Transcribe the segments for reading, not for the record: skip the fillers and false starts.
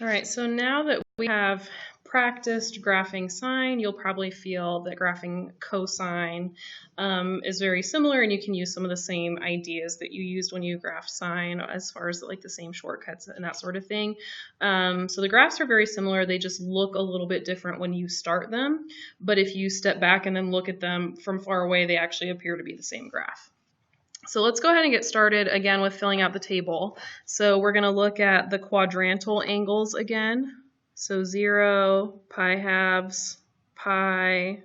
All right, so now that we have practiced graphing sine, you'll probably feel that graphing cosine is very similar, and you can use some of the same ideas that you used when you graphed sine as far as like the same shortcuts and that sort of thing. So the graphs are very similar. They just look a little bit different when you start them, but if you step back and then look at them from far away, they actually appear to be the same graph. So let's go ahead and get started again with filling out the table. So we're going to look at the quadrantal angles again. So 0, pi halves, pi,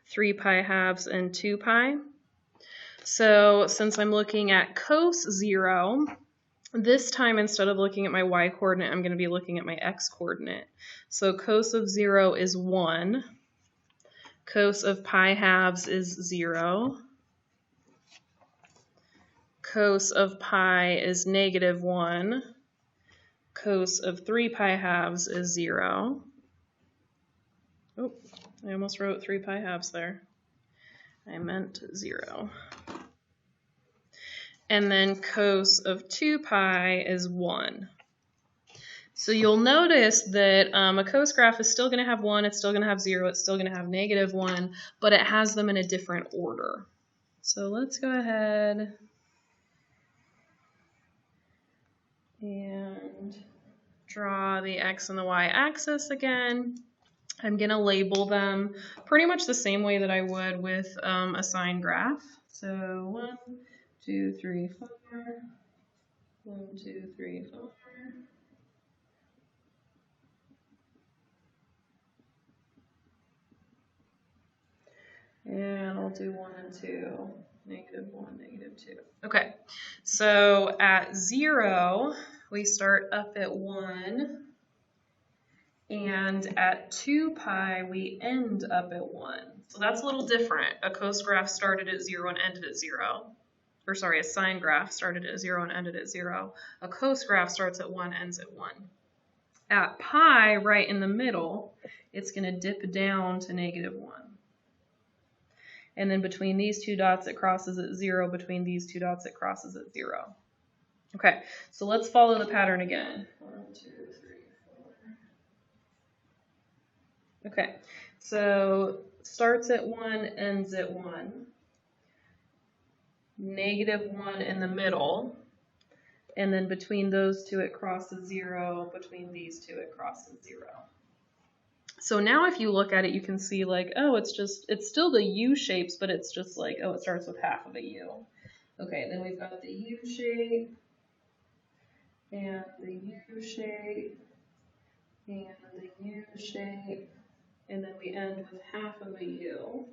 3 pi halves, and 2 pi. So since I'm looking at cos 0, this time instead of looking at my y coordinate, I'm going to be looking at my x coordinate. So cos of 0 is 1. Cos of pi halves is 0. Cos of pi is -1. Cos of 3 pi halves is 0. Oh, I almost wrote 3 pi halves there. I meant 0. And then cos of 2 pi is 1. So you'll notice that a cos graph is still going to have 1, it's still going to have 0, it's still going to have -1, but it has them in a different order. So let's go ahead and draw the x and the y axis again. I'm going to label them pretty much the same way that I would with a sine graph. So 1, 2, 3, 4. 1, 2, 3, 4. And I'll do 1 and 2. -1, -2. Okay, so at 0, we start up at 1, and at 2 pi, we end up at 1. So that's a little different. A cos graph started at 0 and ended at 0. Or sorry, a sine graph started at 0 and ended at 0. A cos graph starts at 1, ends at 1. At pi, right in the middle, it's going to dip down to -1. And then between these two dots, it crosses at 0. Between these two dots, it crosses at 0. Okay, so let's follow the pattern again. 1, 2, 3, 4. Okay, so starts at 1, ends at 1. -1 in the middle. And then between those two, it crosses 0. Between these two, it crosses 0. So now if you look at it, you can see like, oh, it's still the U shapes, but it's just like, oh, it starts with half of a U. Okay, then we've got the U shape, and the U shape, and the U shape, and then we end with half of a U.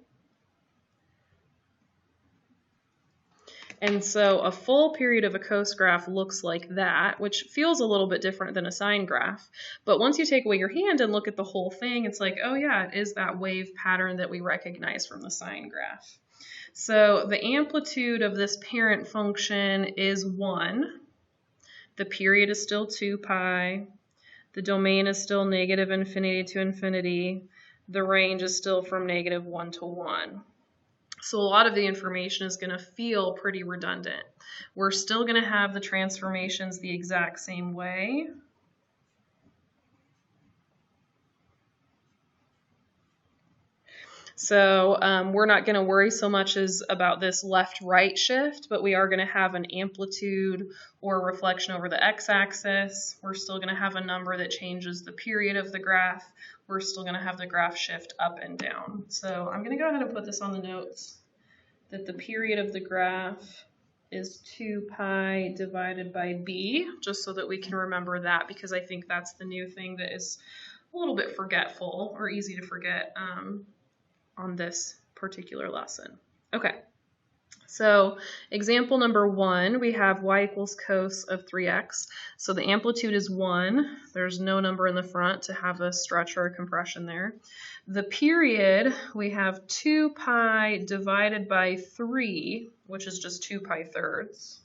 And so a full period of a cos graph looks like that, which feels a little bit different than a sine graph. But once you take away your hand and look at the whole thing, it's like, oh yeah, it is that wave pattern that we recognize from the sine graph. So the amplitude of this parent function is 1. The period is still 2 pi. The domain is still -infinity to infinity. The range is still from -1 to 1. So a lot of the information is going to feel pretty redundant. We're still going to have the transformations the exact same way. So we're not going to worry so much as about this left-right shift, but we are going to have an amplitude or reflection over the x-axis. We're still going to have a number that changes the period of the graph. We're still going to have the graph shift up and down. So I'm going to go ahead and put this on the notes, that the period of the graph is 2 pi divided by b, just so that we can remember that, because I think that's the new thing that is a little bit forgetful or easy to forget on this particular lesson. Okay, so example number 1, we have y equals cos of 3x. So the amplitude is 1. There's no number in the front to have a stretch or a compression there. The period, we have 2 pi divided by 3, which is just 2 pi thirds.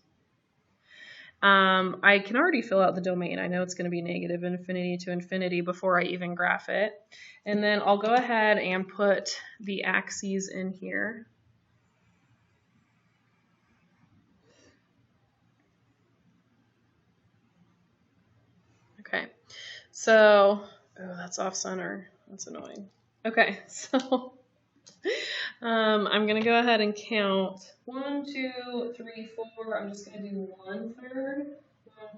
I can already fill out the domain. I know it's going to be -infinity to infinity before I even graph it. And then I'll go ahead and put the axes in here. Okay, So, oh, that's off center. That's annoying. Okay, so I'm going to go ahead and count 1, 2, 3, 4. I'm just going to do 1/3. 1,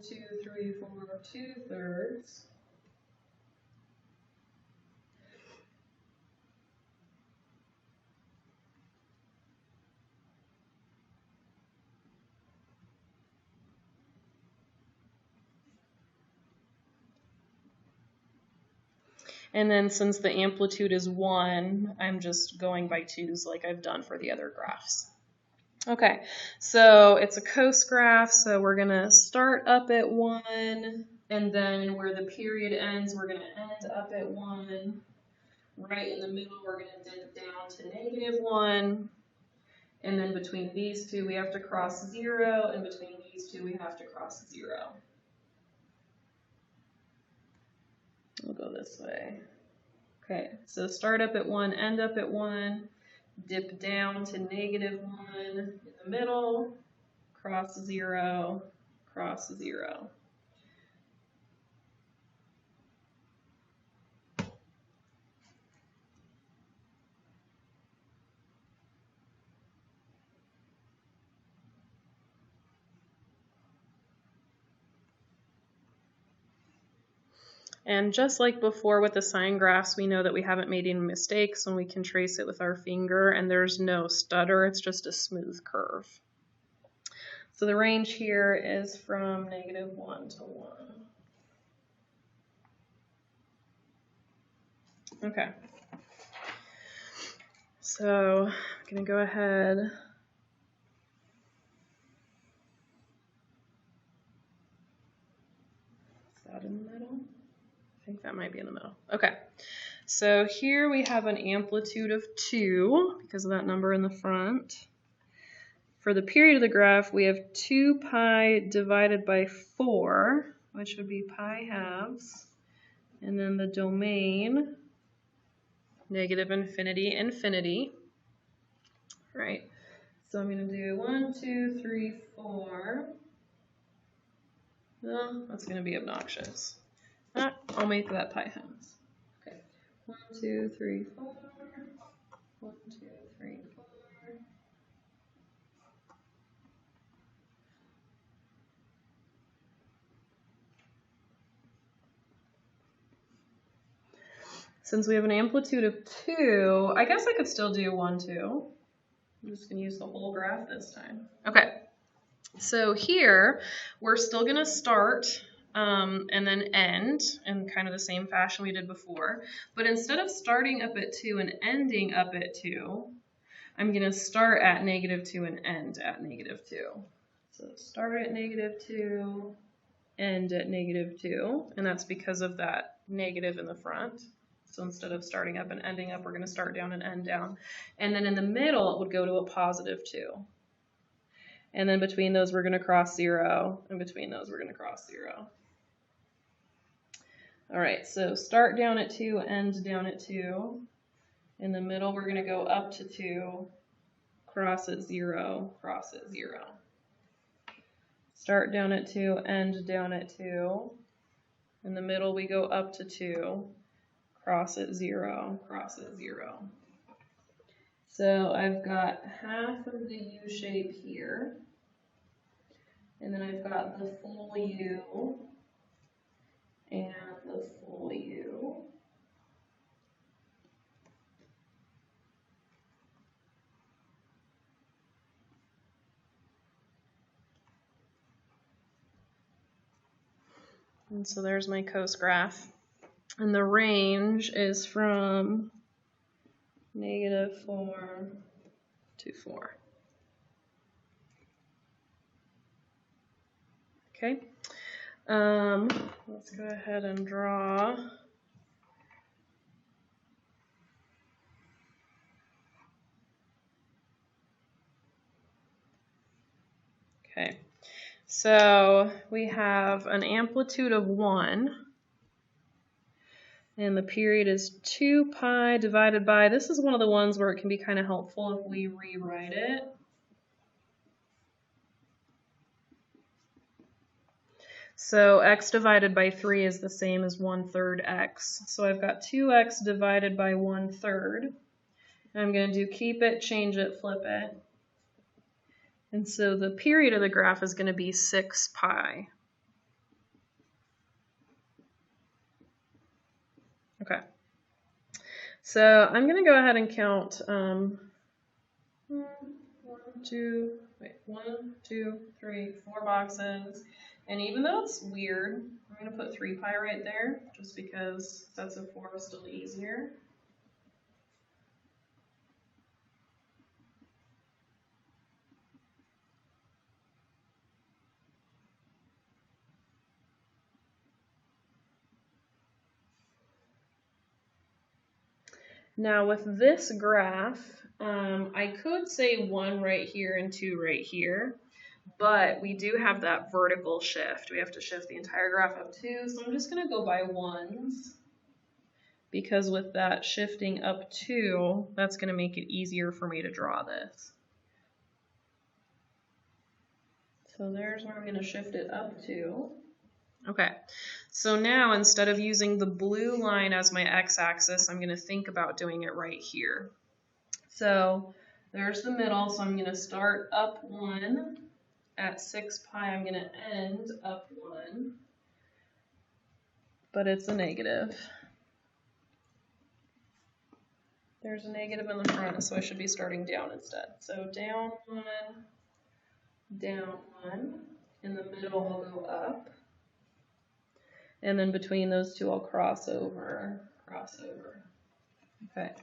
2, 3, 4, 2/3. And then since the amplitude is 1, I'm just going by 2s like I've done for the other graphs. Okay, so it's a cos graph, so we're going to start up at 1, and then where the period ends, we're going to end up at 1. Right in the middle, we're going to dip down to -1. And then between these two, we have to cross 0, and between these two, we have to cross 0. We'll go this way. Okay, so start up at 1, end up at 1, dip down to -1 in the middle, cross 0, cross 0. And just like before with the sine graphs, we know that we haven't made any mistakes when we can trace it with our finger, and there's no stutter, it's just a smooth curve. So the range here is from -1 to 1. Okay. So I'm going to go ahead. Is that in the middle? I think that might be in the middle. Okay. So here we have an amplitude of 2 because of that number in the front. For the period of the graph, we have 2 pi divided by 4, which would be pi halves. And then the domain, -infinity, infinity. Right. So I'm going to do 1, 2, 3, 4. No, that's going to be obnoxious. I'll make that pi halves. Okay. 1, 2, 3, 4. 1, 2, 3, 4. Since we have an amplitude of 2, I guess I could still do 1, 2. I'm just going to use the whole graph this time. Okay. So here, we're still going to start and then end in kind of the same fashion we did before. But instead of starting up at 2 and ending up at 2, I'm going to start at -2 and end at -2. So start at -2, end at -2, and that's because of that negative in the front. So instead of starting up and ending up, we're going to start down and end down. And then in the middle, it would go to a +2. And then between those, we're going to cross 0. And between those, we're going to cross 0. All right, so start down at 2, end down at 2. In the middle, we're going to go up to 2, cross at 0, cross at 0. Start down at 2, end down at 2. In the middle, we go up to 2, cross at 0, cross at 0. So I've got half of the U shape here, and then I've got the full U and the full U. And so there's my cos graph. And the range is from -4 to 4. Okay. Let's go ahead and draw. Okay. So we have an amplitude of 1. And the period is 2 pi divided by, this is one of the ones where it can be kind of helpful if we rewrite it. So x divided by 3 is the same as 1/3 x. So I've got 2x divided by 1/3. I'm going to do keep it, change it, flip it. And so the period of the graph is going to be 6 pi. Okay. So I'm going to go ahead and count 1, 2, 3, 4 boxes. And even though it's weird, I'm going to put 3 pi right there, just because sets of 4 is still easier. Now with this graph, I could say 1 right here and 2 right here, but we do have that vertical shift. We have to shift the entire graph up 2, so I'm just going to go by 1s, because with that shifting up 2, that's going to make it easier for me to draw this. So there's where I'm going to shift it up 2. Okay, so now instead of using the blue line as my x-axis, I'm going to think about doing it right here. So there's the middle, so I'm going to start up 1 at 6 pi. I'm going to end up 1, but it's a negative. There's a negative in the front, so I should be starting down instead. So down 1, down 1. In the middle, I'll go up. And then between those two, I'll cross over, cross over. Okay,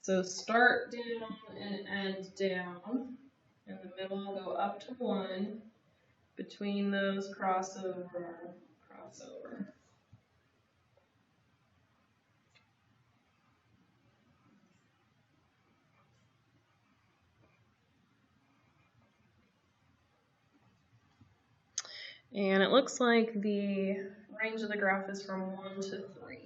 so start down and end down. In the middle, I'll go up to 1. Between those, cross over, cross over. And it looks like the range of the graph is from 1 to 3.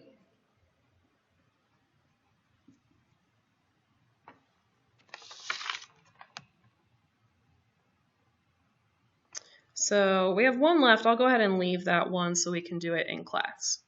So we have 1 left. I'll go ahead and leave that one so we can do it in class.